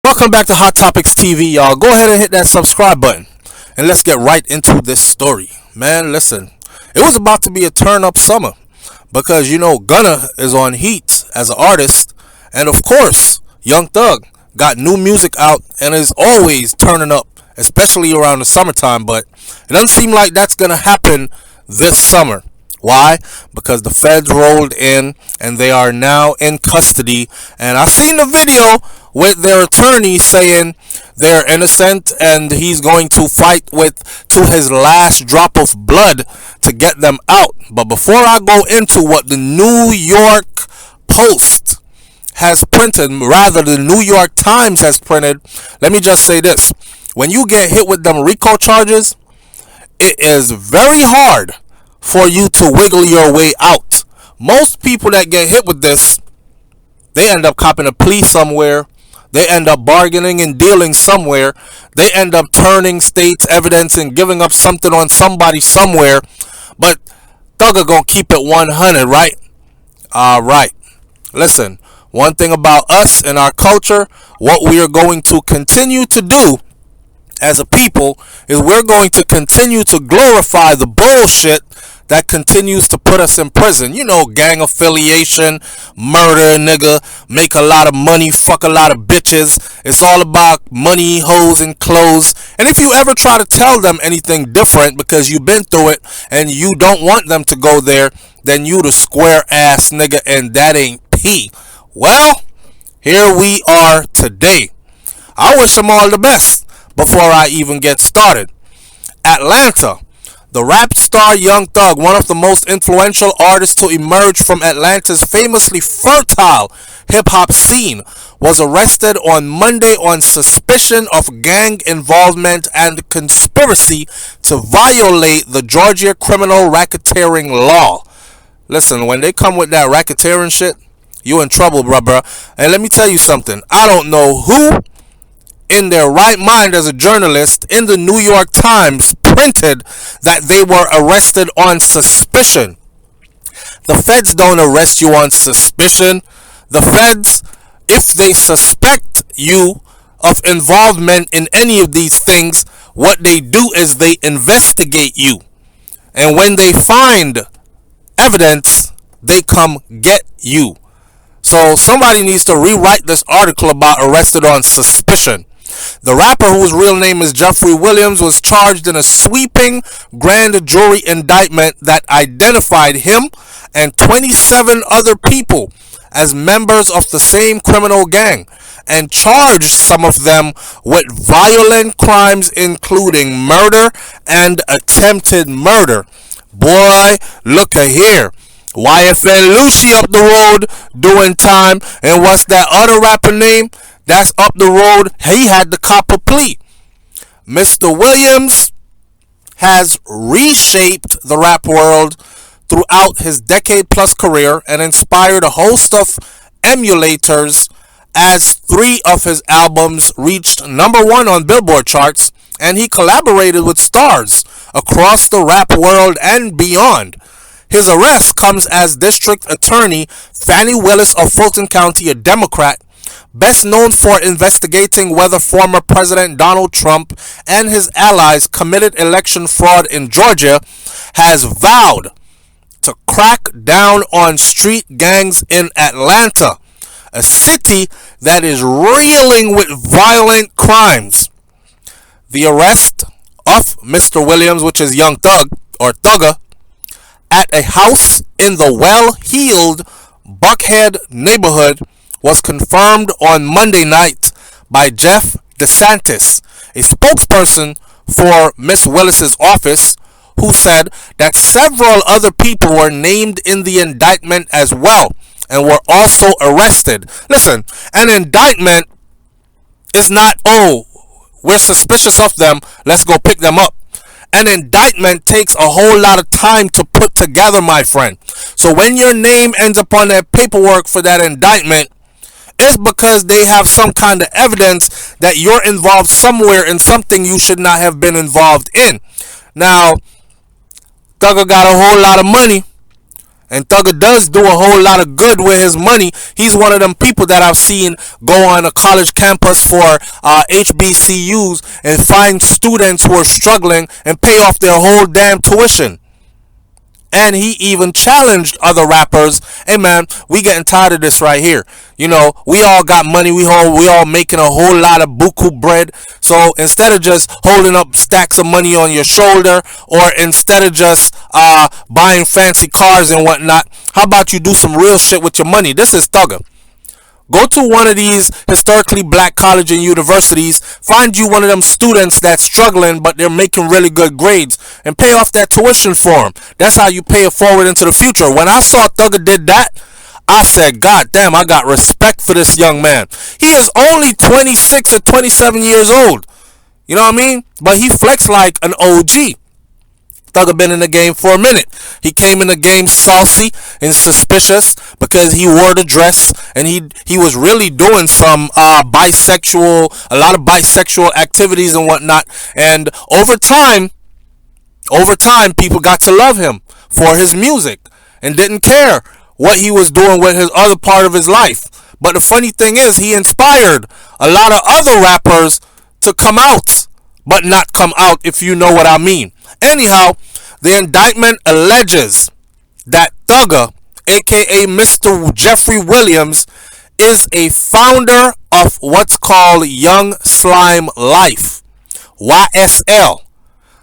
Welcome back to Hot Topics TV, y'all. Go ahead and hit that subscribe button and let's get right into this story. Man, listen, it was about to be a turn up summer because Gunna is on heat as an artist, and of course, Young Thug got new music out and is always turning up, especially around the summertime, but it doesn't seem like that's gonna happen this summer. Why? Because the feds rolled in and they are now in custody. And I seen the video with their attorney saying they're innocent and he's going to fight to his last drop of blood to get them out. But before I go into what the New York Post has printed, rather the New York Times has printed, let me just say this. When you get hit with them Rico charges, it is very hard for you to wiggle your way out. Most people that get hit with this, they end up copping a plea somewhere. They end up bargaining and dealing somewhere. They end up turning state's evidence and giving up something on somebody somewhere. But Thugger gonna keep it 100, right? Alright. Listen, one thing about us and our culture, what we are going to continue to do as a people is we're going to continue to glorify the bullshit that continues to put us in prison. Gang affiliation, murder, nigga, make a lot of money, fuck a lot of bitches. It's all about money, hoes, and clothes. And if you ever try to tell them anything different because you've been through it and you don't want them to go there, then you the square ass nigga and that ain't P. Well, here we are today. I wish them all the best before I even get started. Atlanta. The rap star Young Thug, one of the most influential artists to emerge from Atlanta's famously fertile hip-hop scene, was arrested on Monday on suspicion of gang involvement and conspiracy to violate the Georgia criminal racketeering law. Listen, when they come with that racketeering shit, you in trouble, bruh. And let me tell you something. I don't know who in their right mind as a journalist in the New York Times printed that they were arrested on suspicion. The feds don't arrest you on suspicion. The feds, if they suspect you of involvement in any of these things, what they do is they investigate you. And when they find evidence, they come get you. So somebody needs to rewrite this article about arrested on suspicion. The rapper, whose real name is Jeffrey Williams, was charged in a sweeping grand jury indictment that identified him and 27 other people as members of the same criminal gang and charged some of them with violent crimes including murder and attempted murder. Boy, look at here. YFN Lucci up the road doing time, and what's that other rapper name that's up the road? He had the cop a plea. Mr. Williams has reshaped the rap world throughout his decade-plus career and inspired a host of emulators as 3 of his albums reached #1 on Billboard charts, and he collaborated with stars across the rap world and beyond. His arrest comes as District Attorney Fannie Willis of Fulton County, a Democrat, best known for investigating whether former President Donald Trump and his allies committed election fraud in Georgia, has vowed to crack down on street gangs in Atlanta, a city that is reeling with violent crimes. The arrest of Mr. Williams, which is Young Thug, or Thugger, at a house in the well-heeled Buckhead neighborhood was confirmed on Monday night by Jeff DeSantis, a spokesperson for Miss Willis's office, who said that several other people were named in the indictment as well and were also arrested. Listen, an indictment is not, oh, we're suspicious of them, let's go pick them up. An indictment takes a whole lot of time to put together, my friend. So when your name ends up on that paperwork for that indictment, it's because they have some kind of evidence that you're involved somewhere in something you should not have been involved in. Now, Thugger got a whole lot of money, And Thugger does do a whole lot of good with his money. He's one of them people that I've seen go on a college campus for HBCUs and find students who are struggling and pay off their whole damn tuition. And he even challenged other rappers. Hey man, we getting tired of this right here. You know, we all got money. We all making a whole lot of buku bread. So instead of just holding up stacks of money on your shoulder, or instead of just buying fancy cars and whatnot, how about you do some real shit with your money? This is Thugger. Go to one of these historically black colleges and universities, find you one of them students that's struggling but they're making really good grades, and pay off that tuition for them. That's how you pay it forward into the future. When I saw Thugger did that, I said, God damn, I got respect for this young man. He is only 26 or 27 years old. You know what I mean? But he flexed like an OG. Thugger been in the game for a minute. He came in the game saucy and suspicious because he wore the dress, and he was really doing some a lot of bisexual activities and whatnot. And over time, people got to love him for his music and didn't care what he was doing with his other part of his life. But the funny thing is, he inspired a lot of other rappers to come out, but not come out, if you know what I mean. Anyhow, the indictment alleges that Thugger, aka Mr. Jeffrey Williams, is a founder of what's called Young Slime Life, YSL.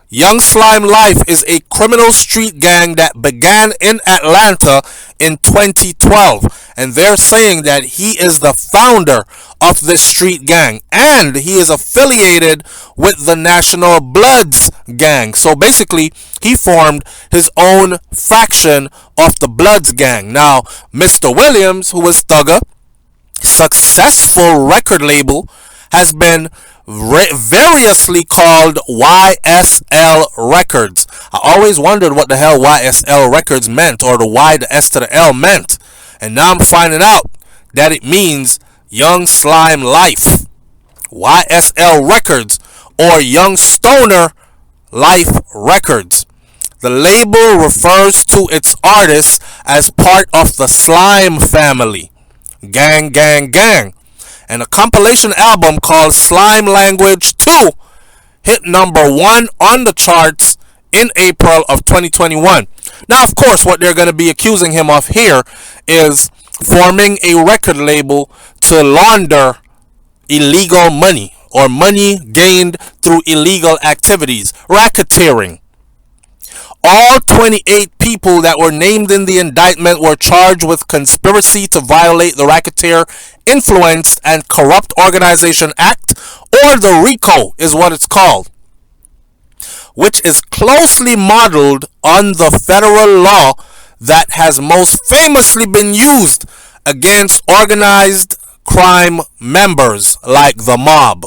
Young Slime Life is a criminal street gang that began in Atlanta in 2012, and they're saying that he is the founder of this street gang, and he is affiliated with the National Bloods gang. So basically, he formed his own faction of the Bloods gang. Now, Mr. Williams, who is Thugger, successful record label, has been variously called YSL Records. I always wondered what the hell YSL Records meant, or the Y, the S to the L meant. And now I'm finding out that it means Young Slime Life. YSL Records, or Young Stoner Life Records. The label refers to its artists as part of the Slime family. Gang, gang, gang. And a compilation album called Slime Language 2 hit #1 on the charts in April of 2021. Now, of course, what they're going to be accusing him of here is forming a record label to launder illegal money, or money gained through illegal activities, racketeering. All 28 people that were named in the indictment were charged with conspiracy to violate the Racketeer Influenced and Corrupt Organization Act, or the Rico is what it's called, which is closely modeled on the federal law that has most famously been used against organized crime members like the mob.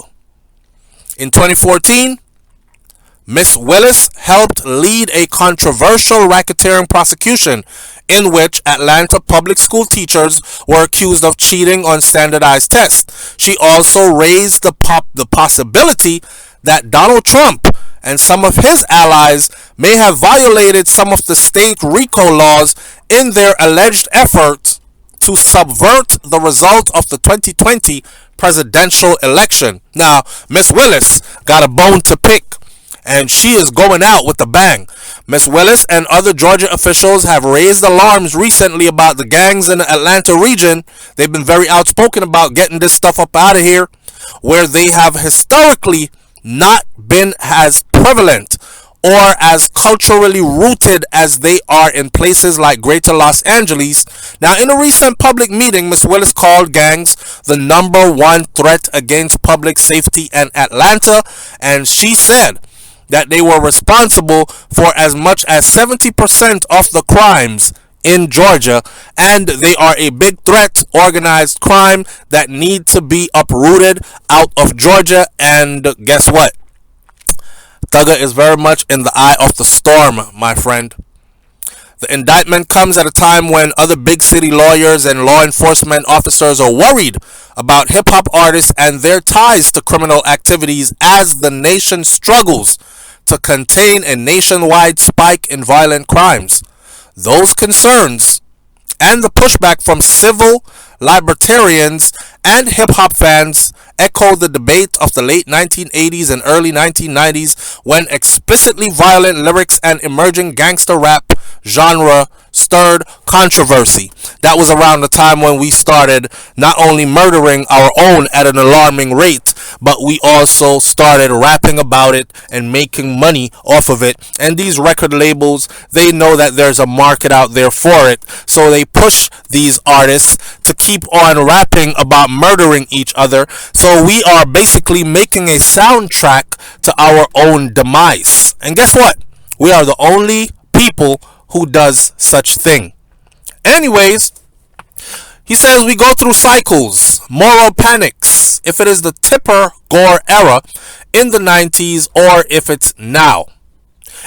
In 2014, Miss Willis helped lead a controversial racketeering prosecution in which Atlanta public school teachers were accused of cheating on standardized tests. She also raised the possibility that Donald Trump and some of his allies may have violated some of the state RICO laws in their alleged efforts to subvert the result of the 2020 presidential election. Now, Miss Willis got a bone to pick, and she is going out with a bang. Miss Willis and other Georgia officials have raised alarms recently about the gangs in the Atlanta region. They've been very outspoken about getting this stuff up out of here, where they have historically not been as prevalent or as culturally rooted as they are in places like Greater Los Angeles. Now, in a recent public meeting, Miss Willis called gangs the #1 threat against public safety in Atlanta, and she said that they were responsible for as much as 70% of the crimes in Georgia, and they are a big threat, organized crime that need to be uprooted out of Georgia. And guess what? Thugger is very much in the eye of the storm, my friend. The indictment comes at a time when other big city lawyers and law enforcement officers are worried about hip-hop artists and their ties to criminal activities as the nation struggles to contain a nationwide spike in violent crimes. those concerns and the pushback from civil libertarians and hip hop fans echo the debate of the late 1980s and early 1990s when explicitly violent lyrics and emerging gangster rap genre stirred controversy. That was around the time when we started not only murdering our own at an alarming rate, but we also started rapping about it and making money off of it. And these record labels, they know that there's a market out there for it, so they push these artists to keep on rapping about murdering each other. So we are basically making a soundtrack to our own demise. And guess what? We are the only people who does such thing. Anyways, he says we go through cycles, moral panics, if it is the Tipper Gore era in the 90s or if it's now.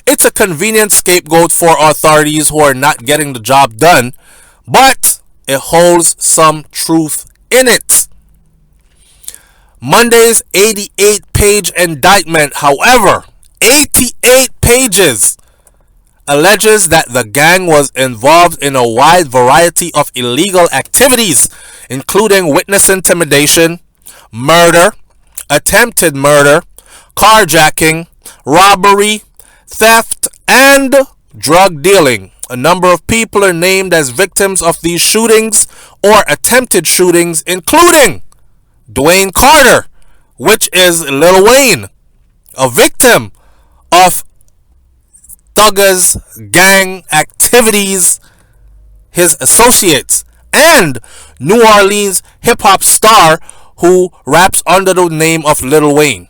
It's a convenient scapegoat for authorities who are not getting the job done, but it holds some truth in it. Monday's 88-page indictment, however, 88 pages, alleges that the gang was involved in a wide variety of illegal activities, including witness intimidation, murder, attempted murder, carjacking, robbery, theft, and drug dealing. A number of people are named as victims of these shootings or attempted shootings, including Dwayne Carter, which is Lil Wayne, a victim of Thugger's gang activities, his associates, and New Orleans hip-hop star who raps under the name of Lil Wayne,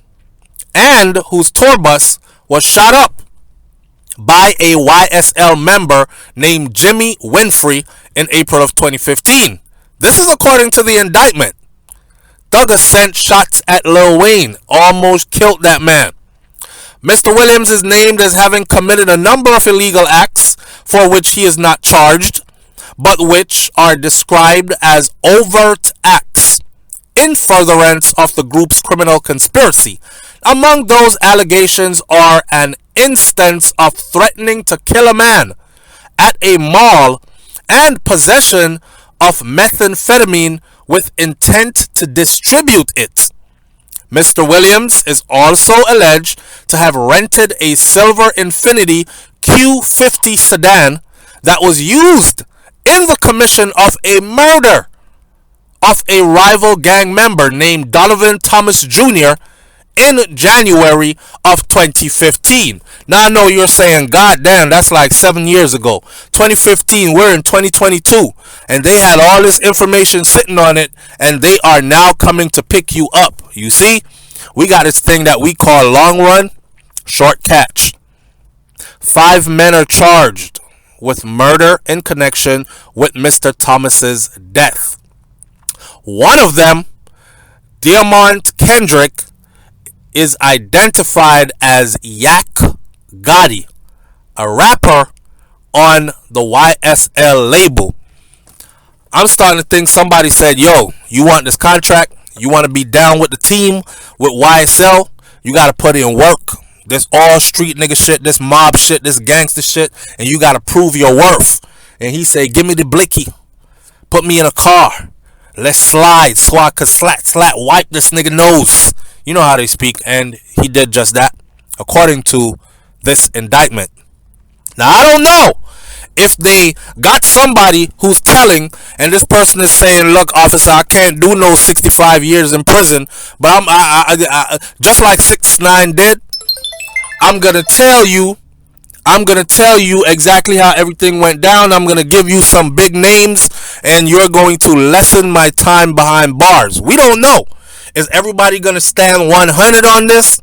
and whose tour bus was shot up by a YSL member named Jimmy Winfrey in April of 2015. This is according to the indictment. Thugger sent shots at Lil Wayne, almost killed that man. Mr. Williams is named as having committed a number of illegal acts for which he is not charged, but which are described as overt acts in furtherance of the group's criminal conspiracy. Among those allegations are an instance of threatening to kill a man at a mall and possession of methamphetamine with intent to distribute it. Mr. Williams is also alleged to have rented a silver Infiniti Q50 sedan that was used in the commission of a murder of a rival gang member named Donovan Thomas Jr. in January of 2015. Now I know you're saying, God damn, that's like 7 years ago. 2015, we're in 2022, and they had all this information sitting on it, and they are now coming to pick you up. You see, we got this thing that we call long run, short catch. 5 men are charged with murder in connection with Mr. Thomas's death. One of them, Diamond Kendrick, is identified as Yak Gotti, a rapper on the YSL label. I'm starting to think somebody said, yo, you want this contract? You want to be down with the team, with YSL? You got to put in work. This all street nigga shit, this mob shit, this gangster shit, and you got to prove your worth. And he said, give me the blicky. Put me in a car. Let's slide so I could slap, wipe this nigga nose. You know how they speak, and he did just that, according to this indictment. Now, I don't know if they got somebody who's telling, and this person is saying, look, officer, I can't do no 65 years in prison, but I just like 6ix9ine did, I'm going to tell you exactly how everything went down. I'm going to give you some big names, and you're going to lessen my time behind bars. We don't know. Is everybody going to stand 100 on this?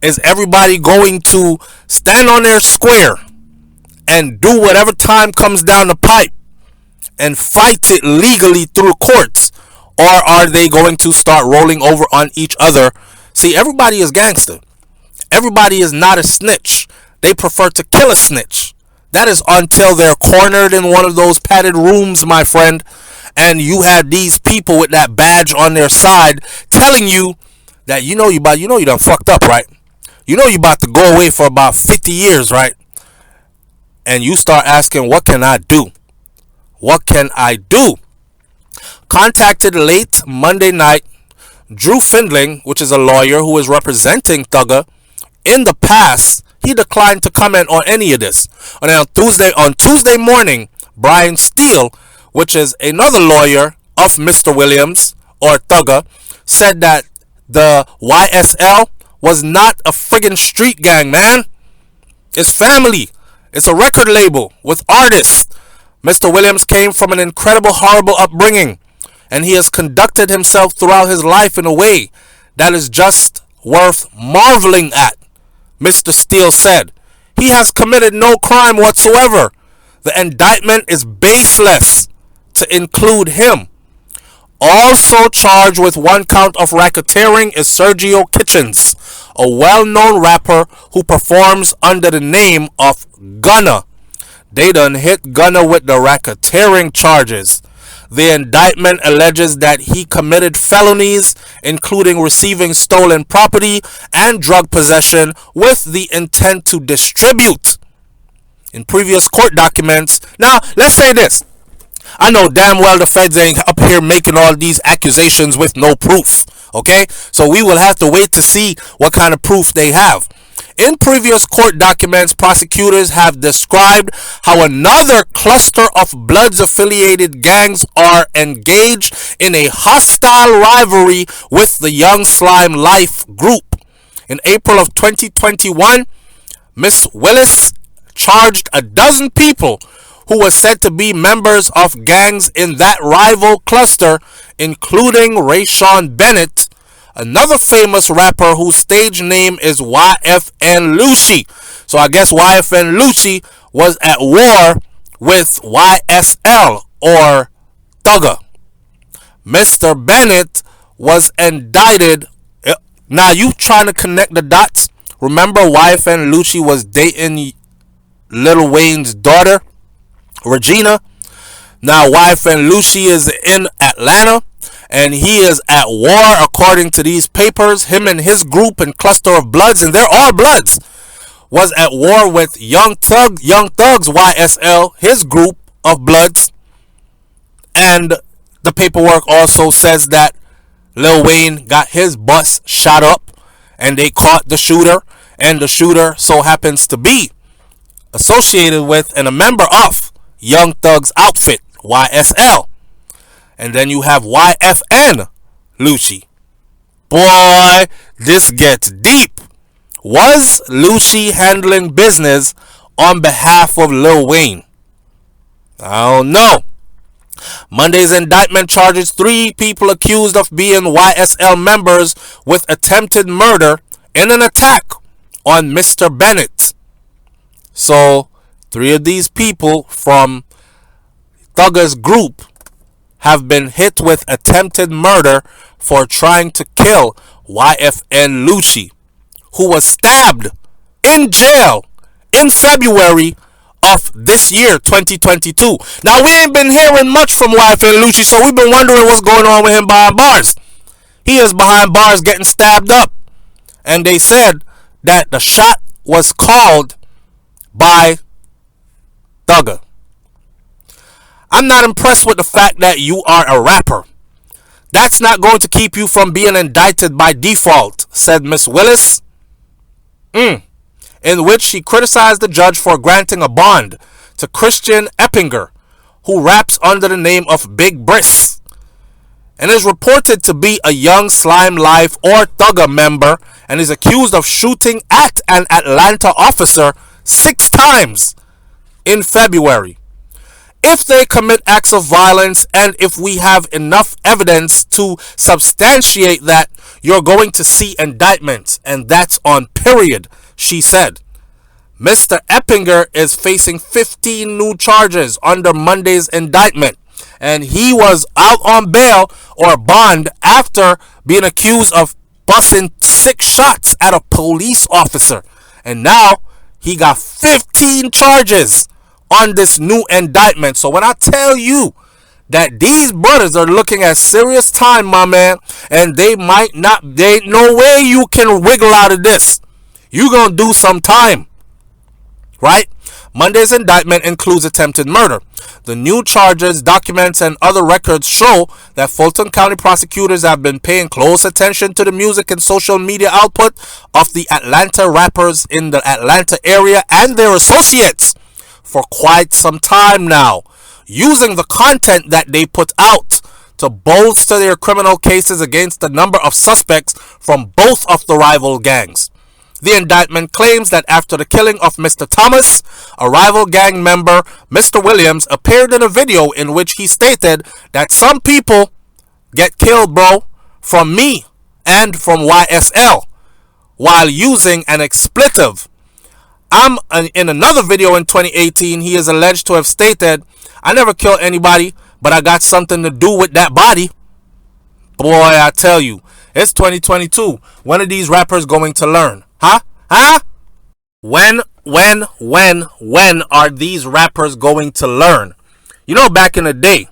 Is everybody going to stand on their square and do whatever time comes down the pipe and fight it legally through courts? Or are they going to start rolling over on each other? See, everybody is gangster. Everybody is not a snitch. They prefer to kill a snitch. That is until they're cornered in one of those padded rooms, my friend, and you have these people with that badge on their side telling you that you done fucked up, right? You know you about to go away for about 50 years, right? and you start asking, what can I do? What can I do? Contacted late Monday night, Drew Findling, which is a lawyer who is representing Thugger in the past, he declined to comment on any of this. And then on Tuesday morning, Brian Steele, which is another lawyer of Mr. Williams or Thugger, said that the YSL was not a friggin' street gang, man. It's family. It's a record label with artists. Mr. Williams came from an incredible, horrible upbringing, and he has conducted himself throughout his life in a way that is just worth marveling at, Mr. Steele said. He has committed no crime whatsoever. The indictment is baseless to include him. Also charged with one count of racketeering is Sergio Kitchens, a well-known rapper who performs under the name of Gunna. They done hit Gunna with the racketeering charges. The indictment alleges that he committed felonies, including receiving stolen property and drug possession with the intent to distribute. In previous court documents, now let's say this. I know damn well the feds ain't up here making all these accusations with no proof. Okay? So we will have to wait to see what kind of proof they have. In previous court documents, prosecutors have described how another cluster of Bloods-affiliated gangs are engaged in a hostile rivalry with the Young Slime Life group. In April of 2021, Miss Willis charged a dozen people who were said to be members of gangs in that rival cluster, including Rayshawn Bennett, another famous rapper whose stage name is YFN Lucci. So I guess YFN Lucci was at war with YSL or Thugger. Mr. Bennett was indicted. Now you trying to connect the dots? Remember YFN Lucci was dating Lil Wayne's daughter, Regina? Now YFN Lucci is in Atlanta, and he is at war according to these papers. Him and his group and cluster of Bloods, and they're all Bloods, was at war with Young Thugs YSL, his group of Bloods. And the paperwork also says that Lil Wayne got his bus shot up and they caught the shooter, and the shooter so happens to be associated with and a member of Young Thug's outfit, YSL. And then you have YFN Lucci. Boy, this gets deep. Was Lucci handling business on behalf of Lil Wayne? I don't know. Monday's indictment charges 3 people accused of being YSL members with attempted murder in an attack on Mr. Bennett. So 3 of these people from Thugger's group have been hit with attempted murder for trying to kill YFN Lucci, who was stabbed in jail in February of this year, 2022. Now, we ain't been hearing much from YFN Lucci, so we've been wondering what's going on with him behind bars. He is behind bars getting stabbed up. And they said that the shot was called by Thugger. I'm not impressed with the fact that you are a rapper. That's not going to keep you from being indicted by default, said Miss Willis. In which she criticized the judge for granting a bond to Christian Eppinger, who raps under the name of Big Briss, and is reported to be a Young Slime Life or Thugger member, and is accused of shooting at an Atlanta officer 6 times in February. If they commit acts of violence, and if we have enough evidence to substantiate that, you're going to see indictments, and that's on period, she said. Mr. Eppinger is facing 15 new charges under Monday's indictment, and he was out on bail or bond after being accused of busting 6 shots at a police officer. And now he got 15 charges on this new indictment. So when I tell you that these brothers are looking at serious time, my man, and they might not, there ain't no way you can wiggle out of this. You gonna do some time, right? Monday's indictment includes attempted murder. The new charges, documents, and other records show that Fulton County prosecutors have been paying close attention to the music and social media output of the Atlanta rappers in the Atlanta area and their associates for quite some time now, using the content that they put out to bolster their criminal cases against a number of suspects from both of the rival gangs. The indictment claims that after the killing of Mr. Thomas, a rival gang member, Mr. Williams, appeared in a video in which he stated that some people get killed, bro, from me and from YSL while using an expletive. In another video in 2018, he is alleged to have stated, I never killed anybody, but I got something to do with that body. Boy, I tell you, it's 2022. When are these rappers going to learn? Huh? When are these rappers going to learn? You know, back in the day,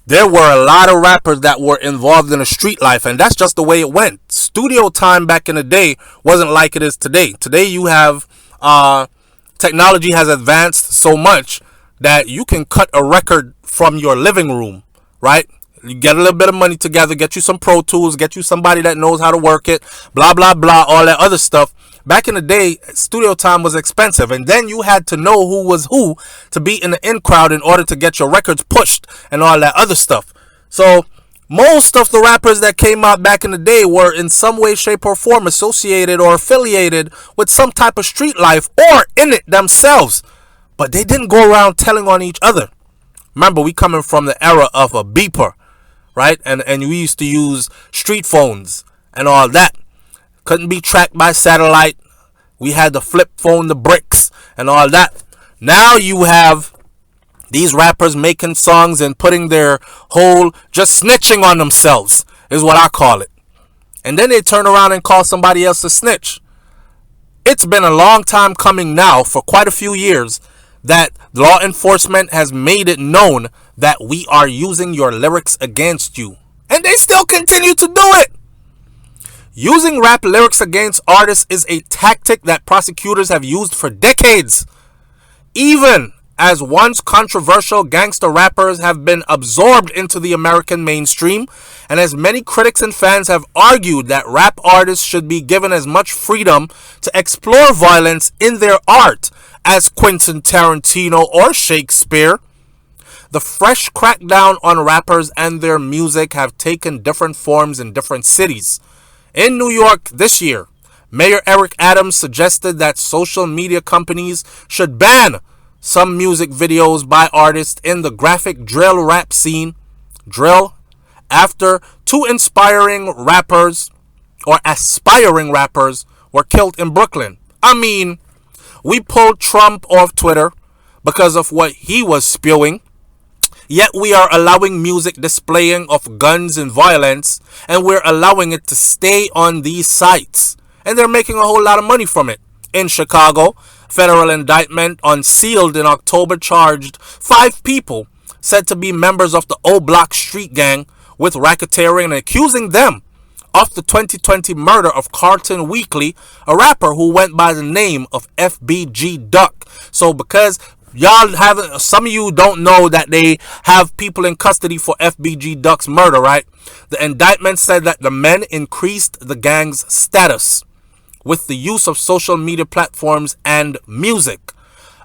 there were a lot of rappers that were involved in the street life, and that's just the way it went. Studio time back in the day wasn't like it is today. Today you have, technology has advanced so much that you can cut a record from your living room, right? You get a little bit of money together, get you some Pro Tools, get you somebody that knows how to work it, blah, blah, blah, all that other stuff. Back in the day, studio time was expensive, and then you had to know who was who to be in the in crowd in order to get your records pushed and all that other stuff. So most of the rappers that came out back in the day were in some way, shape, or form associated or affiliated with some type of street life or in it themselves, but they didn't go around telling on each other. Remember, we coming from the era of a beeper, right? And we used to use street phones and all that. Couldn't be tracked by satellite. We had the flip phone, the bricks, and all that. Now you have these rappers making songs and putting their whole, just snitching on themselves, is what I call it. And then they turn around and call somebody else a snitch. It's been a long time coming now, for quite a few years, that law enforcement has made it known that we are using your lyrics against you. And they still continue to do it. Using rap lyrics against artists is a tactic that prosecutors have used for decades. Even as once controversial gangster rappers have been absorbed into the American mainstream, and as many critics and fans have argued that rap artists should be given as much freedom to explore violence in their art as Quentin Tarantino or Shakespeare, the fresh crackdown on rappers and their music have taken different forms in different cities. In New York this year, Mayor Eric Adams suggested that social media companies should ban some music videos by artists in the graphic drill rap scene, after two aspiring rappers were killed in Brooklyn. I mean, we pulled Trump off Twitter because of what he was spewing. Yet we are allowing music displaying of guns and violence, and we're allowing it to stay on these sites. And they're making a whole lot of money from it. In Chicago, federal indictment unsealed in October charged 5 people said to be members of the O Block street gang with racketeering, and accusing them of the 2020 murder of Carlton Weekly, a rapper who went by the name of FBG Duck. So because some of you don't know that they have people in custody for FBG Duck's murder, right? The indictment said that the men increased the gang's status with the use of social media platforms and music.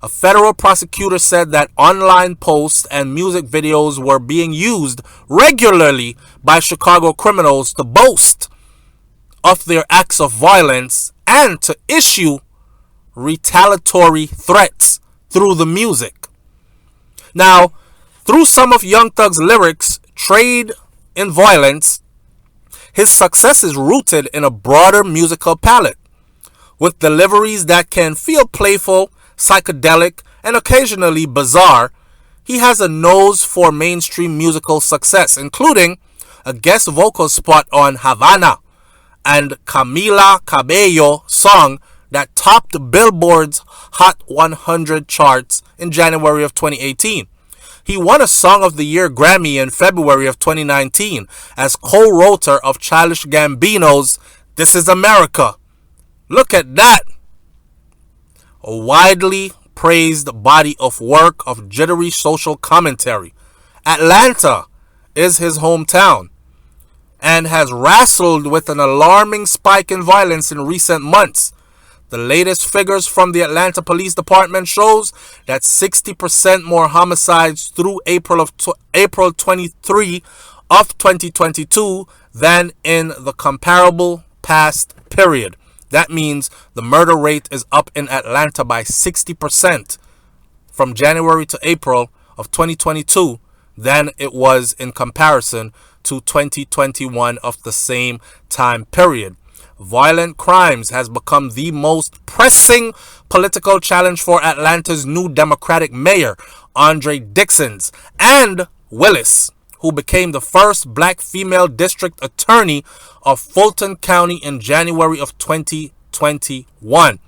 A federal prosecutor said that online posts and music videos were being used regularly by Chicago criminals to boast of their acts of violence and to issue retaliatory threats through the music. Now, through some of Young Thug's lyrics, trade in violence, his success is rooted in a broader musical palette, with deliveries that can feel playful, psychedelic, and occasionally bizarre. He has a nose for mainstream musical success, including a guest vocal spot on Havana and Camila Cabello song that topped Billboard's Hot 100 charts in January of 2018. He won a Song of the Year Grammy in February of 2019 as co-writer of Childish Gambino's This Is America. Look at that. A widely praised body of work of jittery social commentary. Atlanta is his hometown and has wrestled with an alarming spike in violence in recent months. The latest figures from the Atlanta Police Department shows that 60% more homicides through April 23 of 2022 than in the comparable past period. That means the murder rate is up in Atlanta by 60% from January to April of 2022 than it was in comparison to 2021 of the same time period. Violent crimes has become the most pressing political challenge for Atlanta's new Democratic mayor, Andre Dixons, and Willis, who became the first black female district attorney of Fulton County in January of 2021.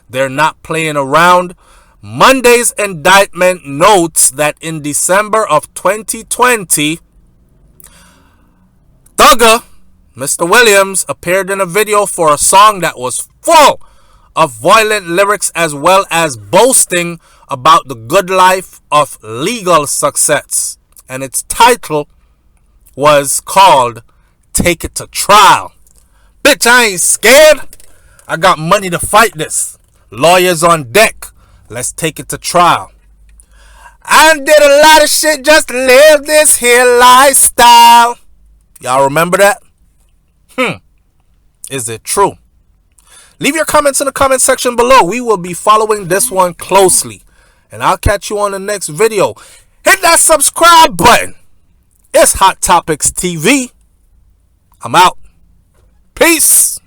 They're not playing around. Monday's indictment notes that in December of 2020, Thugger Mr. Williams appeared in a video for a song that was full of violent lyrics as well as boasting about the good life of legal success. And its title was called Take It to Trial. Bitch, I ain't scared. I got money to fight this. Lawyers on deck. Let's take it to trial. I did a lot of shit just to live this here lifestyle. Y'all remember that? Is it true? Leave your comments in the comment section below. We will be following this one closely. And I'll catch you on the next video. Hit that subscribe button. It's Hot Topics TV. I'm out. Peace.